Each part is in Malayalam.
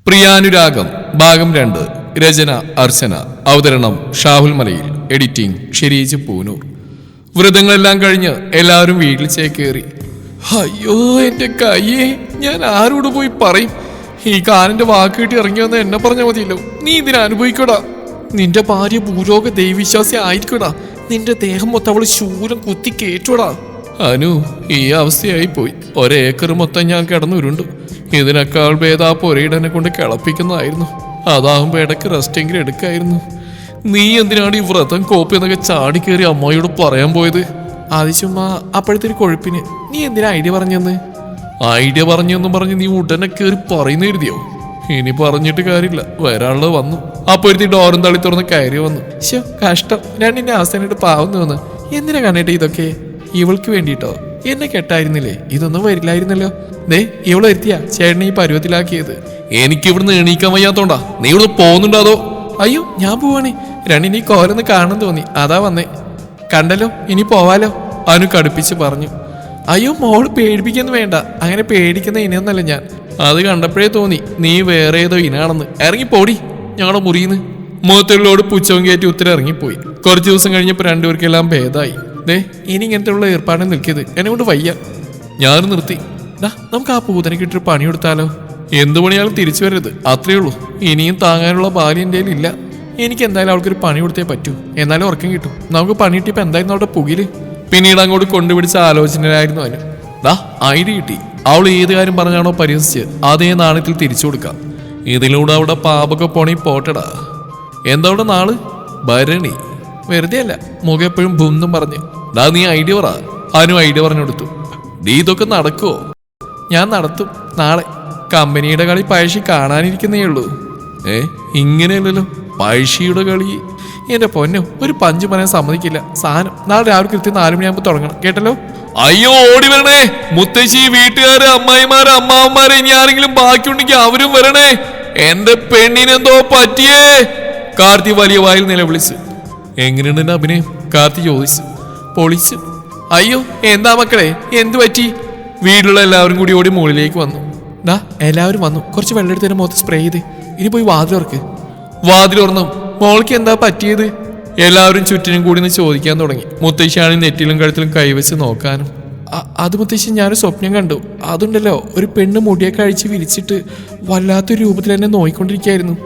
പ്രിയാനുരാഗം ഭാഗം 2. രചന അർച്ചന. അവതരണം ഷാഹുൽ മലയിൽ. എഡിറ്റിംഗ് ഷെരീജ് പൂനൂർ. വ്രതങ്ങളെല്ലാം കഴിഞ്ഞ് എല്ലാവരും വീട്ടിൽ ചേക്കേറി. അയ്യോ എന്റെ കയ്യേ, ഞാൻ ആരോട് പോയി പറയും? ഈ കാലിന്റെ വാക്ക് കിട്ടി ഇറങ്ങി വന്ന് എന്നെ പറഞ്ഞാൽ മതിയല്ലോ. നീ ഇതിനെ അനുഭവിക്കടാ. നിന്റെ ഭാര്യ ഭൂലോക ദൈവവിശ്വാസി ആയിരിക്കടാ. നിന്റെ ദേഹം മൊത്തം അവള് ശൂലം കുത്തി കേട്ടോടാ. അനു, ഈ അവസ്ഥയായി പോയി. ഒരേക്കർ മൊത്തം ഞാൻ കിടന്നുരുണ്ടു. ഇതിനേക്കാൾ ഭേദം ആ പൊരയിടനെ കൊണ്ട് കിളപ്പിക്കുന്നതായിരുന്നു. അതാകുമ്പോ ഇടയ്ക്ക് റെസ്റ്റെങ്കിലും എടുക്കായിരുന്നു. നീ എന്തിനാണ് ഈ വ്രതം കോപ്പി എന്നൊക്കെ ചാടിക്കേറി അമ്മയോട് പറയാൻ പോയത്? അത് ചുമ്മാ അപ്പോഴത്തെ ഒരു കൊഴുപ്പിന്. നീ എന്തിനാ ഐഡിയ പറഞ്ഞെന്ന്? ഐഡിയ പറഞ്ഞെന്നും പറഞ്ഞ് നീ ഉടനെ കയറി പറയുന്ന എഴുതിയോ? ഇനി പറഞ്ഞിട്ട് കാര്യമില്ല, വരാനുള്ളത് വന്നു. അപ്പോഴത്തെ ഡോറും തള്ളി തുറന്ന് കയറി വന്നു. ശോ, കഷ്ടം. രണ്ടിന്റെ അവസ്ഥയായിട്ട് പാവം തോന്നുന്നു. എന്തിനാ കണ്ടിട്ട് ഇതൊക്കെ? ഇവൾക്ക് വേണ്ടിട്ടോ? എന്നെ കെട്ടായിരുന്നില്ലേ? ഇതൊന്നും വരില്ലായിരുന്നല്ലോ. ദേ, ഇവള് എത്തിയാ ചേട്ടനെ ഈ പരുവത്തിലാക്കിയത്. എനിക്ക് ഇവിടുന്ന് എണീക്കാൻ വയ്യാത്തോണ്ടാ. നീ ഇവിടെ പോകുന്നുണ്ടോ അതോ? അയ്യോ, ഞാൻ പോവാണേ. രണ്ടിനി കോലൊന്ന് കാണാൻ തോന്നി, അതാ വന്നേ. കണ്ടല്ലോ, ഇനി പോവാലോ, അനു കടുപ്പിച്ച് പറഞ്ഞു. അയ്യോ മോള് പേടിപ്പിക്കുന്നു വേണ്ട. അങ്ങനെ പേടിക്കുന്ന ഇനയൊന്നല്ല ഞാൻ. അത് കണ്ടപ്പോഴേ തോന്നി നീ വേറെ ഏതോ ഇനാണെന്ന്. ഇറങ്ങിപ്പോടി ഞങ്ങളുടെ മുറിയിന്ന്. മുഖത്തുള്ളോട് പുച്ഛവും കയറ്റി ഉത്തരം ഇറങ്ങിപ്പോയി. കുറച്ച് ദിവസം കഴിഞ്ഞപ്പോൾ രണ്ടുപേർക്കെല്ലാം ഭേദമായി. ദേ, ഇനി ഇങ്ങനത്തെ ഉള്ള ഏർപ്പാടും നിൽക്കിയത് എന്നെ കൊണ്ട് വയ്യ. ഞാൻ നിർത്തി. നമുക്ക് ആ പൂതനക്ക് ഇട്ടൊരു പണി കൊടുത്താലോ? എന്തു പണിയാലും തിരിച്ചു വരരുത്, അത്രേ ഉള്ളൂ. ഇനിയും താങ്ങാനുള്ള ബാല്യം എൻ്റെ ഇല്ല. എനിക്ക് എന്തായാലും അവൾക്കൊരു പണി കൊടുത്തേ പറ്റൂ. എന്നാലും ഉറക്കം കിട്ടും. നമുക്ക് പണി കിട്ടിയപ്പോൾ എന്തായിരുന്നു അവിടെ പുകില്? പിന്നീട് അങ്ങോട്ട് കൊണ്ടുപിടിച്ച ആലോചനയായിരുന്നു അതിന്. ഐഡിയ കിട്ടി. അവൾ ഏത് കാര്യം പറഞ്ഞാണോ പരിഹസിച്ച് അതേ നാണയത്തിൽ തിരിച്ചു കൊടുക്കാം. ഇതിലൂടെ അവിടെ പാപൊക്കെ പോണി പോട്ടടാ. എന്താ അവിടെ നാള്? ഭരണി. വെറുതെ അല്ല, മുഖം എപ്പോഴും ഭൂന്നും പറഞ്ഞ്. നീ ഐഡിയ പറ. അനു ഐഡിയ പറഞ്ഞു കൊടുത്തു. ഇതൊക്കെ നടക്കുവോ? ഞാൻ നടത്തും. നാളെ കമ്പനിയുടെ കളി പഴശ്ശി കാണാനിരിക്കുന്നേ ഉള്ളൂ. ഇങ്ങനെയല്ലല്ലോ പഴശ്ശിയുടെ കളി. എന്റെ പൊന്നോ, ഒരു പഞ്ച് പറയാൻ സമ്മതിക്കില്ല. സാധനം നാളെ രാവിലെ കൃത്യം 4 മണിയാകുമ്പോൾ തുടങ്ങണം, കേട്ടല്ലോ? അയ്യോ, ഓടി വരണേ മുത്തശ്ശി, വീട്ടുകാര്, അമ്മായിമാര്, അമ്മാവന്മാര്, ഇനി ആരെങ്കിലും ബാക്കിയുണ്ടെങ്കിൽ അവരും വരണേ. എന്റെ പെണ്ണിനെന്തോ പറ്റിയേ. കാർത്തി വലിയ വായിൽ നിലവിളിച്ച്. എങ്ങനെയുണ്ട് എന്റെ അഭിനയം? കാർത്തി ചോദിച്ചു. പൊളിച്ചു. അയ്യോ, എന്താ മക്കളെ, എന്തു പറ്റി? വീട്ടിലുള്ള എല്ലാവരും കൂടി ഓടി മുകളിലേക്ക് വന്നു. എല്ലാവരും വന്നു. കുറച്ച് വെള്ളം എടുത്തതിന് മുഖത്ത് സ്പ്രേ ചെയ്ത്. ഇനി പോയി വാതിലുറക്ക്. വാതിലുറന്നു. മോൾക്ക് എന്താ പറ്റിയത്? എല്ലാവരും ചുറ്റിനും കൂടി നിന്ന് ചോദിക്കാൻ തുടങ്ങി. മുത്തശ്ശിയാണെങ്കിൽ നെറ്റിലും കഴുത്തിലും കൈവച്ച് നോക്കാനും. അത് മുത്തശ്ശി, ഞാനൊരു സ്വപ്നം കണ്ടു. അതുണ്ടല്ലോ, ഒരു പെണ്ണ് മുടിയൊക്കെ അഴിച്ച് വിരിച്ചിട്ട് വല്ലാത്തൊരു രൂപത്തിൽ എന്നെ നോയിക്കൊണ്ടിരിക്കുകയായിരുന്നു.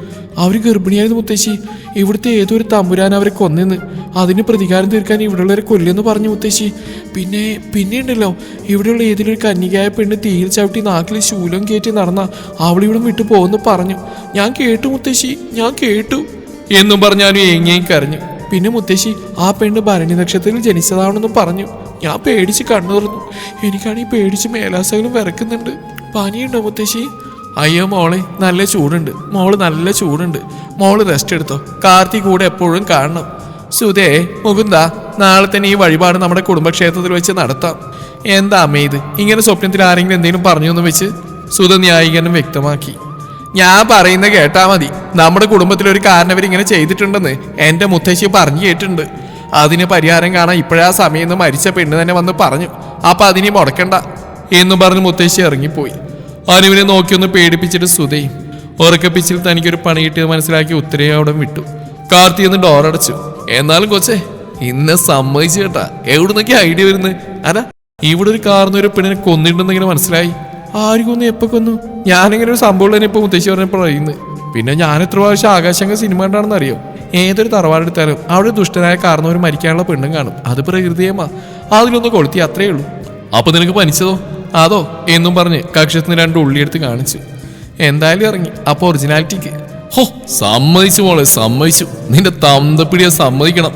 അവർ ഗർഭിണിയായിരുന്നു മുത്തശ്ശി. ഇവിടുത്തെ ഏതോ ഒരു തമ്പുരാൻ അവരെ കൊന്നെന്ന്. അതിന് പ്രതികാരം തീർക്കാൻ ഇവിടെയുള്ളവരെ കൊല്ലെന്ന് പറഞ്ഞു മുത്തശ്ശി. പിന്നെ ഉണ്ടല്ലോ, ഇവിടെയുള്ള ഏതൊരു കന്യകയായ പെണ്ണ് തീയിൽ ചവിട്ടി നാക്കിൽ ശൂലം കയറ്റി നടന്ന അവളിവിടെ വിട്ടു പോകുന്നു പറഞ്ഞു. ഞാൻ കേട്ടു മുത്തശ്ശി, ഞാൻ കേട്ടു എന്നും പറഞ്ഞാലും ഏങ്ങിയും കരഞ്ഞു. പിന്നെ മുത്തശ്ശി, ആ പെണ്ണ് ഭരണി നക്ഷത്രത്തിൽ ജനിച്ചതാണെന്നും പറഞ്ഞു. ഞാൻ പേടിച്ച് കണ്ണു തുറന്നു. എനിക്കാണെങ്കിൽ പേടിച്ച് മേലാസകലും വിറക്കുന്നുണ്ട്. പനിയുണ്ടോ മുത്തശ്ശി? അയ്യോ മോളെ, നല്ല ചൂടുണ്ട്. നല്ല ചൂടുണ്ട്. മോള് റെസ്റ്റ് എടുത്തോ. കാർത്തി കൂടെ എപ്പോഴും കാണണം. സുധേ, മുകുന്ദ, നാളെ തന്നെ ഈ വഴിപാട് നമ്മുടെ കുടുംബക്ഷേത്രത്തിൽ വെച്ച് നടത്താം. എന്താ അമ്മേ ഇത്? ഇങ്ങനെ സ്വപ്നത്തിൽ ആരെങ്കിലും എന്തെങ്കിലും പറഞ്ഞു എന്ന് വെച്ച് സുധ ന്യായീകരണം വ്യക്തമാക്കി. ഞാൻ പറയുന്ന കേട്ടാ മതി. നമ്മുടെ കുടുംബത്തിലൊരു കാരണവരിങ്ങനെ ചെയ്തിട്ടുണ്ടെന്ന് എൻ്റെ മുത്തശ്ശി പറഞ്ഞു കേട്ടിട്ടുണ്ട്. അതിന് പരിഹാരം കാണാൻ ഇപ്പോഴാ സമയം എന്ന് മരിച്ച പെണ്ണ് തന്നെ വന്ന് പറഞ്ഞു. അപ്പൊ അതിനി മുടക്കണ്ട എന്നും പറഞ്ഞ് മുത്തശ്ശി ഇറങ്ങിപ്പോയി. അനുവിനെ നോക്കിയൊന്ന് പേടിപ്പിച്ചിട്ട് സുധയും ഉറക്കപ്പിച്ചിൽ തനിക്കൊരു പണി കിട്ടിയത് മനസ്സിലാക്കി ഉത്തരയെ അവിടെ വിട്ടു. കാർത്തി എന്ന് ഡോറടച്ചു. എന്നാലും കൊച്ചേ, ഇന്നെ സമ്മതിച്ചു കേട്ടാ. എവിടുന്നൊക്കെ ഐഡിയ വരുന്നത്? അല്ല, ഇവിടെ ഒരു കാർന്നൊരു പെണ്ണിനെ കൊന്നിട്ടുണ്ടെന്നിങ്ങനെ മനസ്സിലായി. ആര് കൊന്നു? എപ്പോ കൊന്നു? ഞാനിങ്ങനെ ഒരു സംഭവം തന്നെ ഇപ്പൊ മുത്തശ്ശി പറഞ്ഞപ്പോൾ അറിയുന്നത്. പിന്നെ ഞാൻ എത്ര പ്രാവശ്യം ആകാശങ്ക സിനിമ കണ്ടാണെന്ന് അറിയോ? ഏതൊരു തറവാടെടുത്താലും അവിടെ ദുഷ്ടനായ കാരണവർ മരിക്കാനുള്ള പെണ്ണും കാണും. അത് പ്രകൃതിയമ്മ. അതിലൊന്ന് കൊളുത്തി, അത്രേ ഉള്ളൂ. അപ്പൊ നിനക്ക് പനിച്ചതോ? അതോ എന്നും പറഞ്ഞ് കക്ഷത്തിന് 2 ഉള്ളിയെടുത്ത് കാണിച്ചു. എന്തായാലും ഇറങ്ങി. അപ്പൊ ഒറിജിനാലിറ്റിക്ക്. ഹോ, സമ്മതിച്ചു മോളെ, സമ്മതിച്ചു. നിന്റെ തന്തപ്പിടിയെ സമ്മതിക്കണം.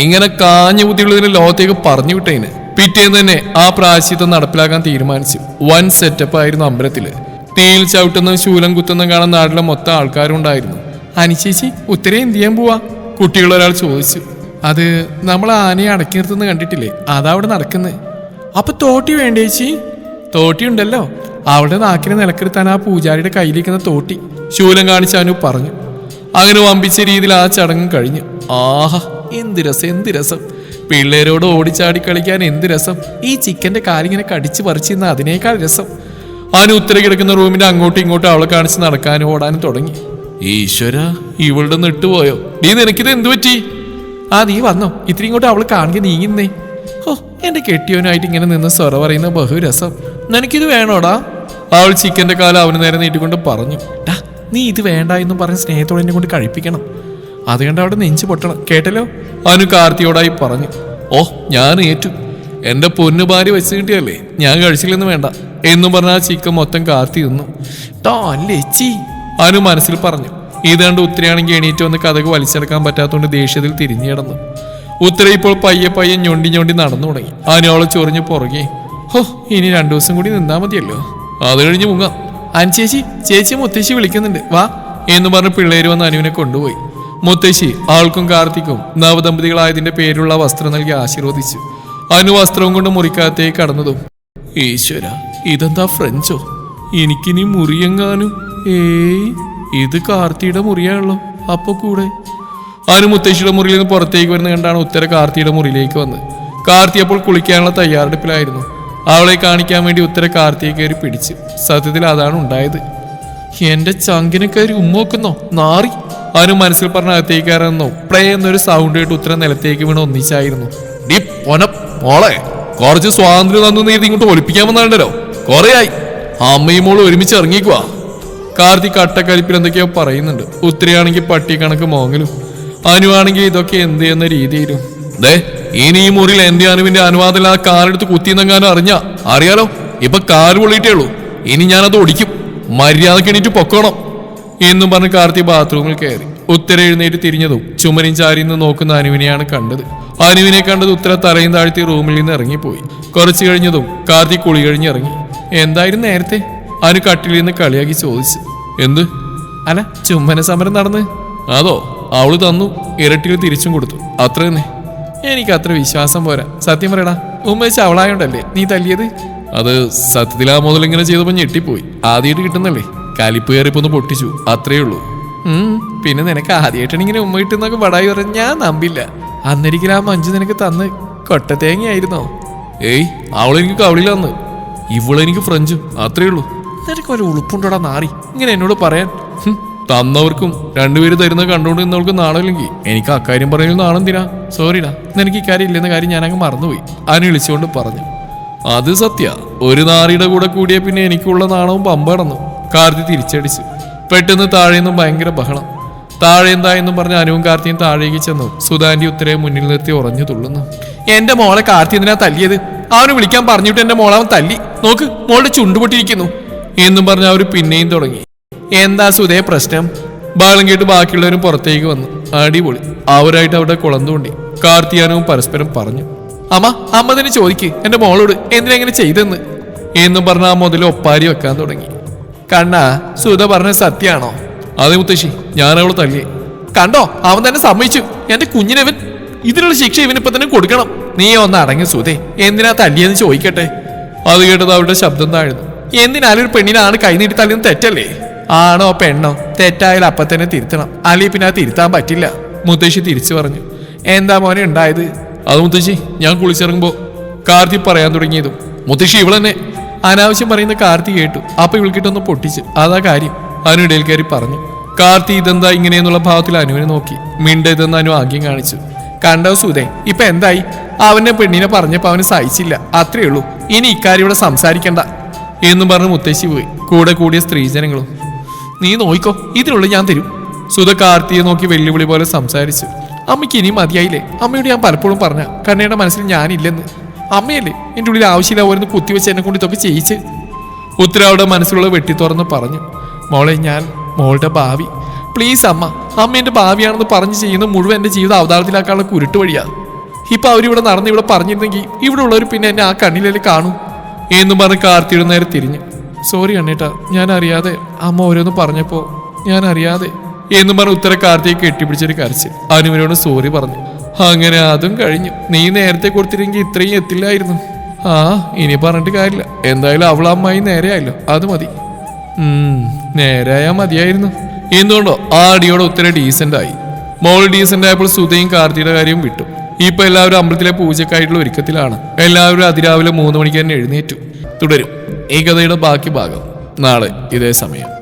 ഇങ്ങനെ കാഞ്ഞ ബുദ്ധിയുള്ളതിനെ ലോകത്തേക്ക് പറഞ്ഞു വിട്ടേന്. പിറ്റേന്ന് തന്നെ ആ പ്രായശ്ചിത്തം നടപ്പിലാക്കാൻ തീരുമാനിച്ചു. വൻ സെറ്റപ്പ് ആയിരുന്നു അമ്പലത്തില്. തീയിൽ ചവിട്ടുന്നതും ശൂലം കുത്തുന്നതും കാണാൻ നാട്ടിലെ മൊത്തം ആൾക്കാരും ഉണ്ടായിരുന്നു. അനിശേച്ചി, ഉത്തരേ എന്ത് ചെയ്യാൻ പോവാ? കുട്ടികളൊരാൾ ചോദിച്ചു. അത് നമ്മൾ ആനയെ അടക്കി നിർത്തുന്ന കണ്ടിട്ടില്ലേ, അതാ അവിടെ നടക്കുന്നത്. അപ്പൊ തോട്ടി വേണ്ടേച്ചി? തോട്ടി ഉണ്ടല്ലോ, അവിടെ നാക്കിനെ നിലക്കെടുത്താൻ ആ പൂജാരിയുടെ കയ്യിലിരിക്കുന്ന തോട്ടി. ശൂലം കാണിച്ച് അനു പറഞ്ഞു. അങ്ങനെ വമ്പിച്ച രീതിയിൽ ആ ചടങ്ങും കഴിഞ്ഞു. ആഹാ, എന്ത് രസം, എന്ത് രസം. പിള്ളേരോട് ഓടിച്ചാടി കളിക്കാൻ എന്ത് രസം. ഈ ചിക്കന്റെ കാലിങ്ങനെ കടിച്ചു പറിച്ചിരുന്ന അതിനേക്കാൾ രസം. അനു ഉത്തര കിടക്കുന്ന റൂമിന്റെ അങ്ങോട്ടും ഇങ്ങോട്ടും അവളെ കാണിച്ച് നടക്കാനും ഓടാനും തുടങ്ങി. ഈശ്വര, ഇവളുടെ നെട്ടുപോയോ? നീ നിനക്കിത് എന്തു പറ്റി? നീ വന്നോ? ഇത്തിരി ഇങ്ങോട്ട് അവള് കാണുക നീങ്ങുന്നേ. ഓ, എന്റെ കെട്ടിയവനായിട്ട് ഇങ്ങനെ നിന്ന് സ്വറ പറയുന്ന ബഹുരസം. നിനക്കിത് വേണോടാ? അവൾ ചിക്കന്റെ കാലം അവന് നേരെ നീട്ടിക്കൊണ്ട് പറഞ്ഞു. നീ ഇത് വേണ്ട എന്നും പറഞ്ഞ് സ്നേഹത്തോടെ എന്നെ കൊണ്ട് കഴിപ്പിക്കണം. അതുകൊണ്ട് അവിടെ നെഞ്ചു പൊട്ടണം, കേട്ടല്ലോ? അനു കാർത്തിയോടായി പറഞ്ഞു. ഓ, ഞാൻ ഏറ്റു. എന്റെ പൊന്നു ഭാര്യ വെച്ച് കിട്ടിയല്ലേ, ഞാൻ കഴിച്ചില്ലെന്ന് വേണ്ട എന്നും പറഞ്ഞ ആ ചിക്കൻ മൊത്തം കാർത്തി നിന്നു. ലേച്ചി, അനു മനസ്സിൽ പറഞ്ഞു. ഇതാണ്ട് ഉത്തരയാണെങ്കിൽ എണീറ്റ് വന്ന് കഥക് വലിച്ചെടുക്കാൻ പറ്റാത്തതുകൊണ്ട് ദേഷ്യത്തിൽ തിരിഞ്ഞു കിടന്നു. ഉത്തര ഇപ്പോൾ പയ്യെ പയ്യെ ഞൊണ്ടി ഞൊണ്ടി നടന്നു തുടങ്ങി. അനു അവളെ ചൊറിഞ്ഞ് പുറകെ. ഹോ, ഇനി 2 ദിവസം കൂടി നിന്നാ മതിയല്ലോ, അത് കഴിഞ്ഞ് മുങ്ങാം. ചേച്ചി മുത്തശ്ശി വിളിക്കുന്നുണ്ട്, വാ എന്ന് പറഞ്ഞ് പിള്ളേര് വന്ന് അനുവിനെ കൊണ്ടുപോയി. മുത്തശ്ശി ആൾക്കും കാർത്തിക്കും നവദമ്പതികളായതിന്റെ പേരുള്ള വസ്ത്രം നൽകി ആശീർവദിച്ചു. അനു വസ്ത്രവും കൊണ്ട് മുറിക്കകത്തേക്ക് കടന്നതും, ഈശ്വര, ഇതെന്താ ഫ്രഞ്ചോ? എനിക്കിനി മുറിയെങ്ങാനും. ഇത് കാർത്തിയുടെ മുറിയാണല്ലോ. അപ്പൊ കൂടെ അനു മുത്തശ്ശിയുടെ മുറിയിൽ നിന്ന് പുറത്തേക്ക് വരുന്ന കണ്ടാണ് ഉത്തര കാർത്തിയുടെ മുറിയിലേക്ക് വന്ന്. കാർത്തി അപ്പോൾ കുളിക്കാനുള്ള തയ്യാറെടുപ്പിലായിരുന്നു. അവളെ കാണിക്കാൻ വേണ്ടി ഉത്തര കാർത്തിയെ കയറി പിടിച്ചു. സത്യത്തിൽ അതാണ് ഉണ്ടായത്. എന്റെ ചങ്കിനെ കയറി ഉമ്മോക്കുന്നോ നാറി? അനു മനസ്സിൽ പറഞ്ഞ അകത്തേക്ക് കയറുന്നോ പ്ലേ എന്നൊരു സൗണ്ട് കേട്ട് ഉത്തര നിലത്തേക്ക് വീണ് ഒന്നിച്ചായിരുന്നു. മോളെ, കുറച്ച് സ്വാതന്ത്ര്യം തന്നു നീ ഇങ്ങോട്ട് ഒളിപ്പിക്കാൻ വന്നാണ്ടല്ലോ. കൊറേയായി അമ്മയും മോള് ഒരുമിച്ച് ഇറങ്ങിക്കുവാ. കാർത്തി കട്ടക്കരിപ്പിൽ എന്തൊക്കെയോ പറയുന്നുണ്ട്. ഉത്തരയാണെങ്കിൽ പട്ടി കണക്ക് മോങ്ങലും, അനുവാണെങ്കിൽ ഇതൊക്കെ എന്ത് എന്ന രീതിയിലും. ഇനി ഈ മുറിയിൽ എന്റെ അനുവിന്റെ അനുവാദമില്ലാതെ കാലെടുത്ത് കുത്തിന്നെങ്ങാനും അറിയാലോ. ഇപ്പൊ കാല് പൊള്ളിയിട്ടേ ഉള്ളൂ, ഇനി ഞാനത് ഒടിക്കും. മര്യാദക്ക് എണീറ്റ് പൊക്കോണം എന്നും പറഞ്ഞ് കാർത്തി ബാത്റൂമിൽ കയറി. ഉത്തര എഴുന്നേറ്റ് തിരിഞ്ഞതും ചുമരും ചാരിന്ന് നോക്കുന്ന അനുവിനെയാണ് കണ്ടത്. അനുവിനെ കണ്ടത് ഉത്തര തലയും താഴ്ത്തി റൂമിൽ നിന്ന് ഇറങ്ങിപ്പോയി. കുറച്ചു കഴിഞ്ഞതും കാർത്തി കുളി കഴിഞ്ഞ് ഇറങ്ങി. എന്തായിരുന്നു നേരത്തെ? അനു കട്ടിൽ നിന്ന് കളിയാക്കി ചോദിച്ചു. എന്ത്? അല്ല, ചുമ്മന സമരം നടന്ന്. അതോ? അവള് തന്നു, ഇരട്ടിയിൽ തിരിച്ചും കൊടുത്തു, അത്ര തന്നെ. എനിക്ക് അത്ര വിശ്വാസം പോരാ. സത്യം പറയടാ, ഉമ്മേച്ച് അവളായോണ്ടല്ലേ നീ തല്ലിയത്? അത് സത്യത്തിൽ ആ മുതലിങ്ങനെ ചെയ്തപ്പോ ഞെട്ടിപ്പോയി. ആദ്യമായിട്ട് കിട്ടുന്നല്ലേ, കലിപ്പ് കയറിപ്പൊന്ന് പൊട്ടിച്ചു, അത്രേ ഉള്ളൂ. പിന്നെ നിനക്ക് ആദ്യമായിട്ടാണ് ഇങ്ങനെ ഉമ്മ കിട്ടുന്നൊക്കെ പടായി പറഞ്ഞ ഞാൻ നമ്പില്ല. അന്നൊരിക്കലും ആ മഞ്ജു നിനക്ക് തന്ന് കൊട്ടത്തേങ്ങയായിരുന്നോ? അവളെനിക്ക് കവളിലാന്ന്, ഇവളെനിക്ക് ഫ്രഞ്ചും, അത്രേ ഉള്ളൂ. നിനക്ക് ഒരു ഉളുപ്പുണ്ടോടാ നാറി ഇങ്ങനെ എന്നോട് പറയാൻ? തന്നവർക്കും രണ്ടുപേര് തരുന്നത് കണ്ടുകൊണ്ട് നിന്നവൾക്ക് നാണമില്ലെങ്കിൽ എനിക്ക് അക്കാര്യം പറയുന്നത് നാണെന്തിനാ? സോറിടാ, നിനക്ക് ഇക്കാര്യം ഇല്ലെന്ന കാര്യം ഞാനങ്ങ് മറന്നുപോയി. അനു വിളിച്ചുകൊണ്ട് പറഞ്ഞു. അത് സത്യ, ഒരു നാറിയുടെ കൂടെ കൂടിയ പിന്നെ എനിക്കുള്ള നാണവും പമ്പ കടന്നു. കാർത്തി തിരിച്ചടിച്ചു. പെട്ടെന്ന് താഴെയൊന്നും ഭയങ്കര ബഹളം. താഴെ എന്തായെന്നും പറഞ്ഞ അനുവും കാർത്തിയും താഴേക്ക് ചെന്നു. സുധാന്റെ ഉത്തരയെ മുന്നിൽ നിർത്തി ഉറഞ്ഞു തുള്ളുന്നു. എന്റെ മോളെ കാർത്തി എന്തിനാ തല്ലിയത്? അവന് വിളിക്കാൻ പറഞ്ഞിട്ട് എന്റെ മോളവൻ തല്ലി. നോക്ക്, മോളുടെ ചുണ്ടുപൊട്ടിയിരിക്കുന്നു എന്നും പറഞ്ഞ അവർ പിന്നെയും തുടങ്ങി. എന്താ സുധേ പ്രശ്നം? ബഹളം കേട്ട് ബാക്കിയുള്ളവരും പുറത്തേക്ക് വന്നു. അടിപൊളി, അവരായിട്ട് അവിടെ കുളന്തുകൊണ്ടി. കാർത്തിയാനവും പരസ്പരം പറഞ്ഞു. അമ്മ തന്നെ ചോദിക്ക് എന്റെ മോളോട് എന്തിനെങ്ങനെ ചെയ്തെന്ന് എന്നും പറഞ്ഞ ആ മുതൽ ഒപ്പാരി വെക്കാൻ തുടങ്ങി. കണ്ണാ, സുധ പറഞ്ഞ സത്യാണോ? അതെ മുത്തശ്ശി, ഞാൻ അവളെ തല്ലിയേ. കണ്ടോ, അവൻ തന്നെ സമ്മതിച്ചു. എന്റെ കുഞ്ഞിനവൻ, ഇതിനുള്ള ശിക്ഷ ഇവനിപ്പൊ തന്നെ കൊടുക്കണം. നീ ഒന്ന് അടങ്ങി സുധേ, എന്തിനാ തല്ലിയെന്ന് ചോദിക്കട്ടെ. അത് കേട്ടത് അവരുടെ ശബ്ദം താഴ്ന്നു. എന്തിനാലും ഒരു പെണ്ണിനാണ് കൈനീട്ടി തല്ലിയെന്ന് തെറ്റല്ലേ? ആണോ പെണ്ണോ, തെറ്റായാലും അപ്പൊ തന്നെ തിരുത്തണം, അല്ലെങ്കിൽ പിന്നെ അത് തിരുത്താൻ പറ്റില്ല. മുത്തശ്ശി തിരിച്ചു പറഞ്ഞു. എന്താ മോനെ ഉണ്ടായത്? അത് മുത്തശ്ശി, ഞാൻ കുളിച്ചിറങ്ങുമ്പോ കാർത്തി പറയാൻ തുടങ്ങിയതും മുത്തശ്ശി ഇവളെന്നെ അനാവശ്യം പറയുന്ന കാർത്തി കേട്ടു. അപ്പൊ ഇവൾക്കിട്ടൊന്ന് പൊട്ടിച്ച്, അതാ കാര്യം. അനു ഇടയിൽ കയറി പറഞ്ഞു. കാർത്തി ഇതെന്താ ഇങ്ങനെയെന്നുള്ള ഭാവത്തിൽ അനുവിനെ നോക്കി. മിണ്ടതെന്ന് അനു ആംഗ്യം കാണിച്ചു. കണ്ടോ സുധേ, ഇപ്പൊ എന്തായി? അവന്റെ പെണ്ണിനെ പറഞ്ഞപ്പോ അവന് സഹിച്ചില്ല, അത്രേ ഉള്ളൂ. ഇനി ഇക്കാര്യം ഇവിടെ സംസാരിക്കണ്ട എന്നും പറഞ്ഞ് മുത്തശ്ശി പോയി. കൂടെ കൂടിയ സ്ത്രീജനങ്ങളും. നീ നോയിക്കോ, ഇതിനുള്ള ഞാൻ തരും. സുധ കാർത്തിയെ നോക്കി വെല്ലുവിളി പോലെ സംസാരിച്ചു. അമ്മയ്ക്ക് ഇനി മതിയായില്ലേ? അമ്മയോട് ഞാൻ പലപ്പോഴും പറഞ്ഞ കണ്ണയുടെ മനസ്സിൽ ഞാനില്ലെന്ന്. അമ്മയല്ലേ എൻ്റെ ഉള്ളിൽ ആവശ്യമില്ല ഓരോന്ന് കുത്തിവെച്ച് എന്നെ കൊണ്ട് ഇതൊക്കെ ചെയ്യിച്ച്. ഉത്തരവളുടെ മനസ്സിലുള്ള വെട്ടി തുറന്ന് പറഞ്ഞു. മോളെ, ഞാൻ മോളുടെ ഭാവി, പ്ലീസ് അമ്മ എൻ്റെ ഭാവിയാണെന്ന് പറഞ്ഞ് ചെയ്യുന്ന മുഴുവൻ എൻ്റെ ജീവിതം അവതാരത്തിലാക്കാനുള്ള കുരുട്ട് വഴിയാണ്. ഇപ്പൊ അവരിവിടെ നടന്ന് ഇവിടെ പറഞ്ഞിരുന്നെങ്കിൽ ഇവിടെ ഉള്ളവർ പിന്നെ എന്നെ ആ കണ്ണിലല്ലേ കാണൂ എന്നും പറഞ്ഞ് കാർത്തിയുടെ നേരെ തിരിഞ്ഞു. സോറി അണ്ണേട്ടാ, ഞാൻ അറിയാതെ അമ്മ ഓരോന്ന് പറഞ്ഞപ്പോ ഞാൻ അറിയാതെ എന്നും പറഞ്ഞ് ഉത്തര കാർത്തിയെ കെട്ടിപ്പിടിച്ചൊരു കരച്ചിൽ. അനുവിനോട് സോറി പറഞ്ഞു. അങ്ങനെ അതും കഴിഞ്ഞു. നീ നേരത്തെ കൊടുത്തില്ലെങ്കിൽ ഇത്രയും എത്തില്ലായിരുന്നു. ഇനി പറഞ്ഞിട്ട് കാര്യമില്ല. എന്തായാലും അവൾ അമ്മായി നേരെയായല്ലോ, അത് മതി. നേരെയായാ മതിയായിരുന്നു. എന്തുകൊണ്ടോ ആ അടിയോടെ ഉത്തര ഡീസന്റ് ആയി. മോൾ ഡീസന്റ് ആയപ്പോൾ സുധയും കാർത്തിയുടെ കാര്യവും വിട്ടു. ഇപ്പൊ എല്ലാവരും അമ്പലത്തിലെ പൂജക്കായിട്ടുള്ള ഒരുക്കത്തിലാണ്. എല്ലാവരും അതിരാവിലെ 3 മണിക്ക് തന്നെ എഴുന്നേറ്റു. തുടരും. ഈ കഥയുടെ ബാക്കി ഭാഗം നാളെ ഇതേ സമയം.